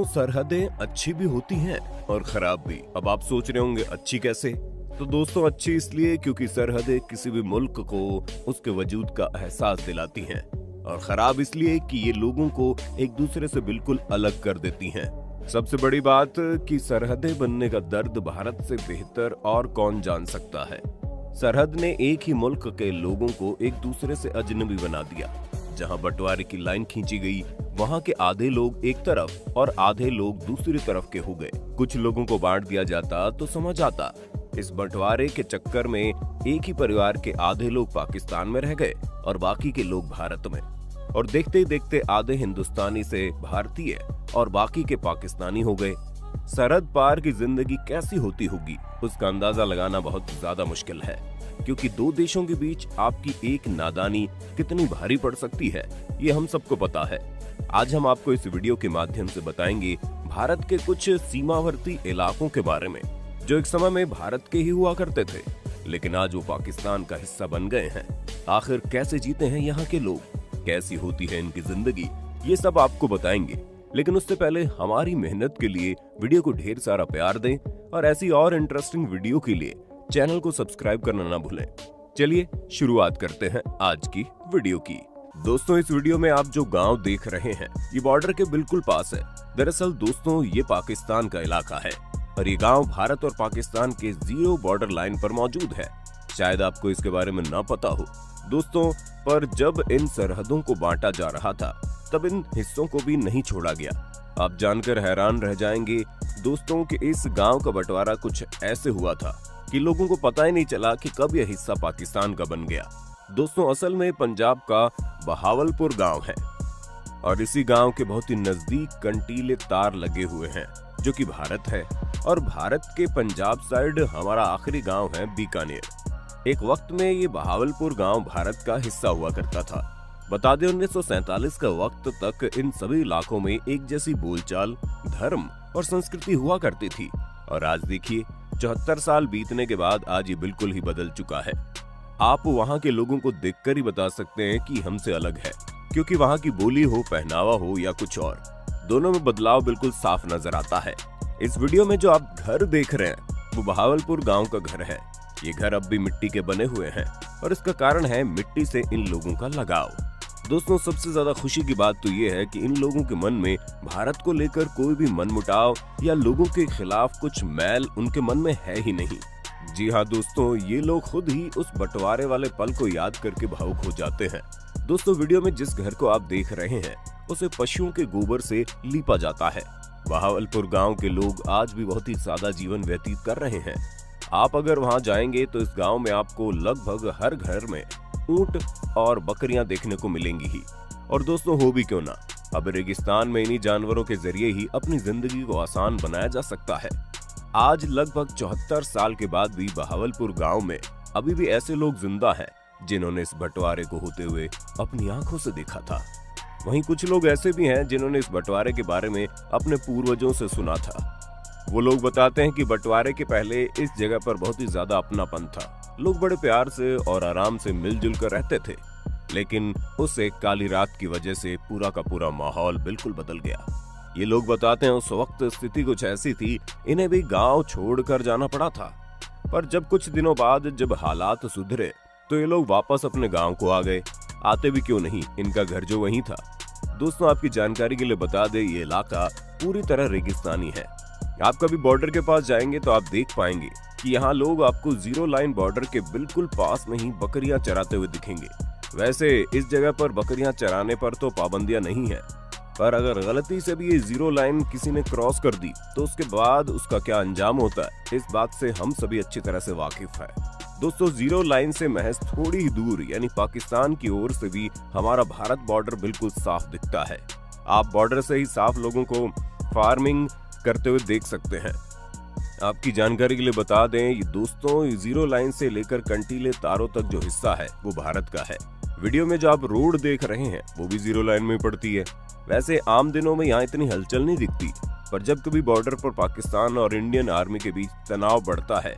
दोस्तों सरहदें अच्छी भी होती हैं और खराब भी। अब आप सोच रहे होंगे अच्छी कैसे? तो दोस्तों अच्छी इसलिए क्योंकि सरहदें किसी भी मुल्क को उसके वजूद का एहसास दिलाती हैं, और खराब इसलिए कि ये लोगों को एक दूसरे से बिल्कुल अलग कर देती हैं। सबसे बड़ी बात कि सरहदें बनने का दर्द भारत से बेहतर और कौन जान सकता है। सरहद ने एक ही मुल्क के लोगों को एक दूसरे से अजनबी बना दिया। जहां बंटवारे की लाइन खींची गई, वहां के आधे लोग एक तरफ और आधे लोग दूसरी तरफ के हो गए। कुछ लोगों को बांट दिया जाता तो समझ आता। इस बंटवारे के चक्कर में एक ही परिवार के आधे लोग पाकिस्तान में रह गए और बाकी के लोग भारत में, और देखते ही देखते आधे हिंदुस्तानी से भारतीय और बाकी के पाकिस्तानी हो गए। सरहद पार की जिंदगी कैसी होती होगी उसका अंदाजा लगाना बहुत ज्यादा मुश्किल है, क्योंकि दो देशों के बीच आपकी एक नादानी कितनी भारी पड़ सकती है ये हम सबको पता है। आज हम आपको इस वीडियो के माध्यम से बताएंगे भारत के कुछ सीमावर्ती इलाकों के बारे में, जो एक समय में भारत के ही हुआ करते थे, लेकिन आज वो पाकिस्तान का हिस्सा बन गए हैं। आखिर कैसे जीते हैं यहाँ के लोग, कैसी होती है इनकी जिंदगी, ये सब आपको बताएंगे। लेकिन उससे पहले हमारी मेहनत के लिए वीडियो को ढेर सारा प्यार दें, और ऐसी और इंटरेस्टिंग वीडियो के लिए चैनल को सब्सक्राइब करना ना भूलें। चलिए शुरुआत करते हैं आज की वीडियो की। दोस्तों इस वीडियो में आप जो गांव देख रहे हैं ये बॉर्डर के बिल्कुल पास है। दरअसल दोस्तों ये पाकिस्तान का इलाका है और ये गांव भारत और पाकिस्तान के जीरो बॉर्डर लाइन पर मौजूद है। शायद आपको इसके बारे में ना पता हो दोस्तों, पर जब इन सरहदों को बांटा जा रहा था तब इन हिस्सों को भी नहीं छोड़ा गया। आप जानकर हैरान रह जाएंगे दोस्तों कि इस गांव का बंटवारा कुछ ऐसे हुआ था कि लोगों को पता ही नहीं चला कि कब यह हिस्सा पाकिस्तान का बन गया। दोस्तों असल में पंजाब का बहावलपुर गांव है और इसी गांव के बहुत ही नजदीक कंटीले तार लगे हुए हैं जो कि भारत है, और भारत के पंजाब साइड हमारा आखिरी गांव है बीकानेर। एक वक्त में ये बहावलपुर गांव भारत का हिस्सा हुआ करता था। बता दें 1947 का वक्त तक इन सभी इलाकों में एक जैसी बोलचाल, धर्म और संस्कृति हुआ करती थी, और आज देखिए 74 साल बीतने के बाद आज ये बिल्कुल ही बदल चुका है। आप वहाँ के लोगों को देखकर ही बता सकते हैं कि हमसे अलग है, क्योंकि वहाँ की बोली हो, पहनावा हो या कुछ और, दोनों में बदलाव बिल्कुल साफ नजर आता है। इस वीडियो में जो आप घर देख रहे हैं वो बहावलपुर गांव का घर है। ये घर अब भी मिट्टी के बने हुए हैं और इसका कारण है मिट्टी से इन लोगों का लगाव। दोस्तों सबसे ज्यादा खुशी की बात तो ये है कि इन लोगों के मन में भारत को लेकर कोई भी मनमुटाव या लोगों के खिलाफ कुछ मैल उनके मन में है ही नहीं। जी हाँ दोस्तों, ये लोग खुद ही उस बंटवारे वाले पल को याद करके भावुक हो जाते हैं। दोस्तों वीडियो में जिस घर को आप देख रहे हैं उसे पशुओं के गोबर से लीपा जाता है। बहावलपुर गांव के लोग आज भी बहुत ही सादा जीवन व्यतीत कर रहे हैं। आप अगर वहां जाएंगे तो इस गांव में आपको लगभग हर घर में ऊंट और बकरियां देखने को मिलेंगी ही। और दोस्तों हो भी क्यों ना, अब रेगिस्तान में इन्हीं जानवरों के जरिए ही अपनी जिंदगी को आसान बनाया जा सकता है। आज लगभग 74 साल के बाद भी बहावलपुर गांव में अभी भी ऐसे लोग जिंदा हैं जिन्होंने इस बंटवारे को होते हुए अपनी आंखों से देखा था। वहीं कुछ लोग ऐसे भी हैं जिन्होंने इस बंटवारे के बारे में अपने पूर्वजों से सुना था। वो लोग बताते हैं कि बंटवारे के पहले इस जगह पर बहुत ही ज्यादा अपनापन था। लोग बड़े प्यार से और आराम से मिलजुल कर रहते थे, लेकिन उस एक काली रात की वजह से पूरा का पूरा माहौल बिल्कुल बदल गया। ये लोग बताते हैं उस वक्त स्थिति कुछ ऐसी थी, इन्हें भी गांव छोड़कर जाना पड़ा था। पर जब कुछ दिनों बाद जब हालात सुधरे तो ये लोग वापस अपने गांव को आ गए। आते भी क्यों नहीं, इनका घर जो वहीं था। दोस्तों आपकी जानकारी के लिए बता दें ये इलाका पूरी तरह रेगिस्तानी है। आप कभी बॉर्डर के पास जाएंगे तो आप देख पाएंगे कि यहाँ लोग आपको जीरो लाइन बॉर्डर के बिल्कुल पास में ही बकरियां चराते हुए दिखेंगे। वैसे इस जगह पर बकरियां चराने पर तो पाबंदियां नहीं है, पर अगर गलती से भी ये जीरो लाइन किसी ने क्रॉस कर दी तो उसके बाद उसका क्या अंजाम होता है, इस बात से हम सभी अच्छी तरह से वाकिफ है। दोस्तों जीरो लाइन से महज थोड़ी ही दूर यानी पाकिस्तान की ओर से भी हमारा भारत बॉर्डर बिल्कुल साफ दिखता है। आप बॉर्डर से ही साफ लोगों को फार्मिंग करते हुए देख सकते हैं। आपकी जानकारी के लिए बता दें ये दोस्तों जीरो लाइन से लेकर कंटीले तारों तक जो हिस्सा है वो भारत का है। वीडियो में जो आप रोड देख रहे हैं वो भी जीरो लाइन में पड़ती है। वैसे आम दिनों में यहाँ इतनी हलचल नहीं दिखती, पर जब कभी बॉर्डर पर पाकिस्तान और इंडियन आर्मी के बीच तनाव बढ़ता है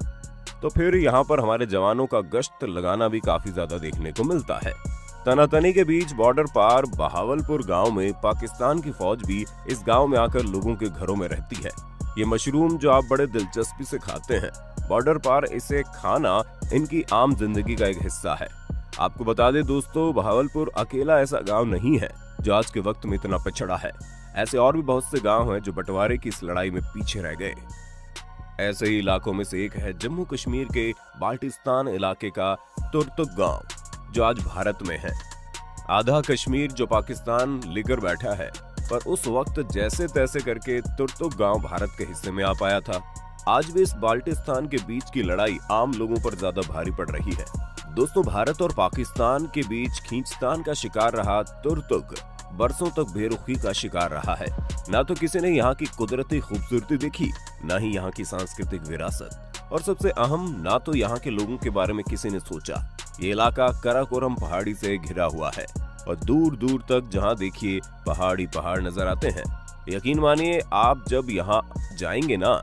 तो फिर यहाँ पर हमारे जवानों का गश्त लगाना भी काफी ज्यादा देखने को मिलता है। तनातनी के बीच बॉर्डर पार बहावलपुर गांव में पाकिस्तान की फौज भी इस गांव में आकर लोगों के घरों में रहती है। ये मशरूम जो आप बड़े दिलचस्पी से खाते हैं, बॉर्डर पार इसे खाना इनकी आम जिंदगी का एक हिस्सा है। आपको बता दें दोस्तों, बहावलपुर अकेला ऐसा गांव नहीं है जो आज के वक्त में इतना पिछड़ा है। ऐसे और भी बहुत से गांव हैं जो बंटवारे की इस लड़ाई में पीछे रह गए। ऐसे ही इलाकों में से एक है जम्मू कश्मीर के बाल्टिस्तान इलाके का तुर्तुक गांव, जो आज भारत में है। आधा कश्मीर जो पाकिस्तान लेकर बैठा है, पर उस वक्त जैसे तैसे करके तुर्तुक गांव भारत के हिस्से में आ पाया था। आज भी इस बाल्टिस्तान के बीच की लड़ाई आम लोगों पर ज्यादा भारी पड़ रही है। दोस्तों, भारत और पाकिस्तान के बीच खींचतान का शिकार रहा तुर्तुक बरसों तक बेरुखी का शिकार रहा है। ना तो किसी ने यहाँ की कुदरती खूबसूरती देखी, ना ही यहाँ की सांस्कृतिक विरासत, और सबसे अहम, ना तो यहाँ के लोगों के बारे में किसी ने सोचा। ये इलाका कराकोरम पहाड़ी से घिरा हुआ है और दूर दूर तक जहाँ देखिए पहाड़ी पहाड़ नजर आते हैं। यकीन मानिए, आप जब यहाँ जाएंगे ना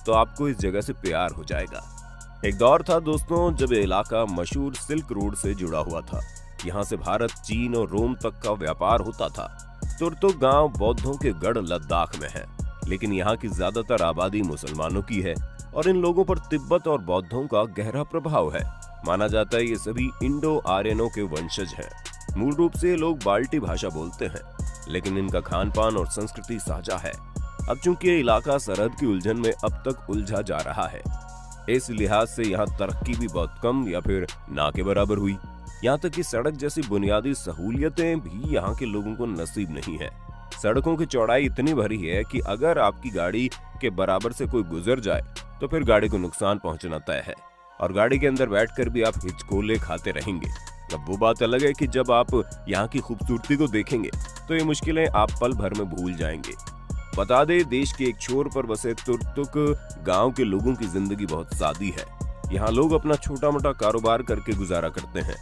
तो आपको इस जगह से प्यार हो जाएगा। एक दौर था दोस्तों जब ये इलाका मशहूर सिल्क रोड से जुड़ा हुआ था। यहाँ से भारत, चीन और रोम तक का व्यापार होता था। तुर्तुक गांव बौद्धों के गढ़ लद्दाख में है, लेकिन यहाँ की ज्यादातर आबादी मुसलमानों की है और इन लोगों पर तिब्बत और बौद्धों का गहरा प्रभाव है। माना जाता है ये सभी इंडो आर्यनों के वंशज हैं। मूल रूप से ये लोग बाल्टी भाषा बोलते हैं, लेकिन इनका खान पान और संस्कृति साझा है। अब चूंकि ये इलाका सरहद की उलझन में अब तक उलझा जा रहा है, इस लिहाज से यहाँ तरक्की भी बहुत कम या फिर ना के बराबर हुई। यहाँ तक कि सड़क जैसी बुनियादी सहूलियतें भी यहाँ के लोगों को नसीब नहीं है। सड़कों की चौड़ाई इतनी भरी है कि अगर आपकी गाड़ी के बराबर से कोई गुजर जाए तो फिर गाड़ी को नुकसान पहुंचना तय है, और गाड़ी के अंदर बैठकर भी आप हिचकोले खाते रहेंगे। अब वो बात अलग है कि जब आप यहाँ की खूबसूरती को देखेंगे तो ये मुश्किलें आप पल भर में भूल जाएंगे। बता दे, देश के एक छोर पर बसे तुर्तुक गांव के लोगों की जिंदगी बहुत सादी है। यहाँ लोग अपना छोटा मोटा कारोबार करके गुजारा करते हैं।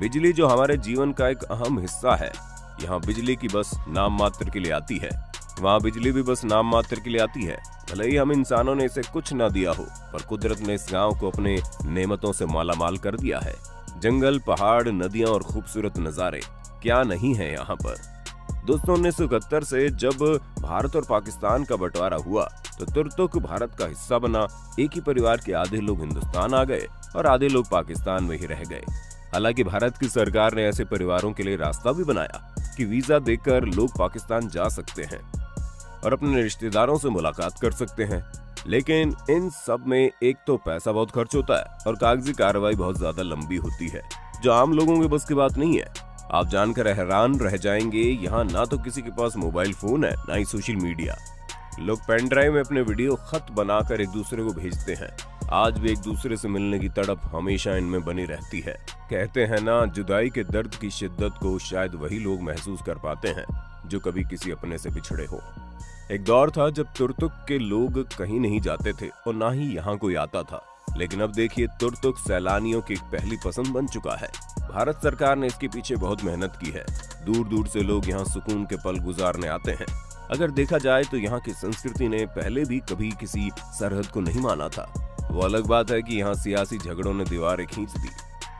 बिजली जो हमारे जीवन का एक अहम हिस्सा है, यहाँ बिजली की बस नाम मात्र के लिए आती है। वहाँ बिजली भी बस नाम मात्र के लिए आती है। भले ही हम इंसानों ने इसे कुछ ना दिया हो, पर कुदरत ने इस गांव को अपने नेमतों से मालामाल कर दिया है। जंगल, पहाड़, नदियां और खूबसूरत नजारे क्या नहीं है यहाँ पर। दोस्तों, 1971 से जब भारत और पाकिस्तान का बंटवारा हुआ तो तुर्तुक भारत का हिस्सा बना। एक ही परिवार के आधे लोग हिंदुस्तान आ गए और आधे लोग पाकिस्तान में ही रह गए। हालांकि भारत की सरकार ने ऐसे परिवारों के लिए रास्ता भी बनाया कि वीजा देकर लोग पाकिस्तान जा सकते हैं और अपने रिश्तेदारों से मुलाकात कर सकते हैं। लेकिन इन सब में एक तो पैसा बहुत खर्च होता है और कागजी कार्रवाई बहुत ज्यादा लंबी होती है, जो आम लोगों के बस की बात नहीं है। आप जानकर हैरान रह जाएंगे, यहाँ ना तो किसी के पास मोबाइल फोन है, ना ही सोशल मीडिया। लोग पेन ड्राइव में अपने वीडियो खत बनाकर एक दूसरे को भेजते हैं। आज भी एक दूसरे से मिलने की तड़प हमेशा इनमें बनी रहती है। कहते हैं ना, जुदाई के दर्द की शिद्दत को शायद वही लोग महसूस कर पाते हैं जो कभी किसी अपने से बिछड़े हो। एक दौर था जब तुर्तुक के लोग कहीं नहीं जाते थे और ना ही यहाँ कोई आता था, लेकिन अब देखिए तुर्तुक सैलानियों की पहली पसंद बन चुका है। भारत सरकार ने इसके पीछे बहुत मेहनत की है। दूर दूर से लोग यहाँ सुकून के पल गुजारने आते हैं। अगर देखा जाए तो यहाँ की संस्कृति ने पहले भी कभी किसी सरहद को नहीं माना था। वो अलग बात है कि यहाँ सियासी झगड़ों ने दीवारें खींच दी,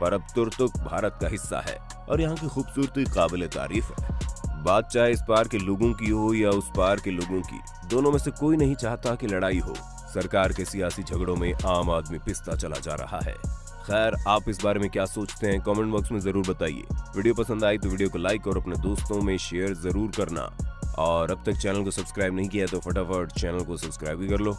पर अब तुर्तुक भारत का हिस्सा है और यहाँ की खूबसूरती काबिले तारीफ है। बात चाहे इस पार के लोगों की हो या उस पार के लोगों की, दोनों में से कोई नहीं चाहता कि लड़ाई हो। सरकार के सियासी झगड़ों में आम आदमी पिसता चला जा रहा है। खैर, आप इस बारे में क्या सोचते हैं कमेंट बॉक्स में जरूर बताइए। वीडियो पसंद आई तो वीडियो को लाइक और अपने दोस्तों में शेयर जरूर करना, और अब तक चैनल को सब्सक्राइब नहीं किया तो फटाफट चैनल को सब्सक्राइब भी कर लो।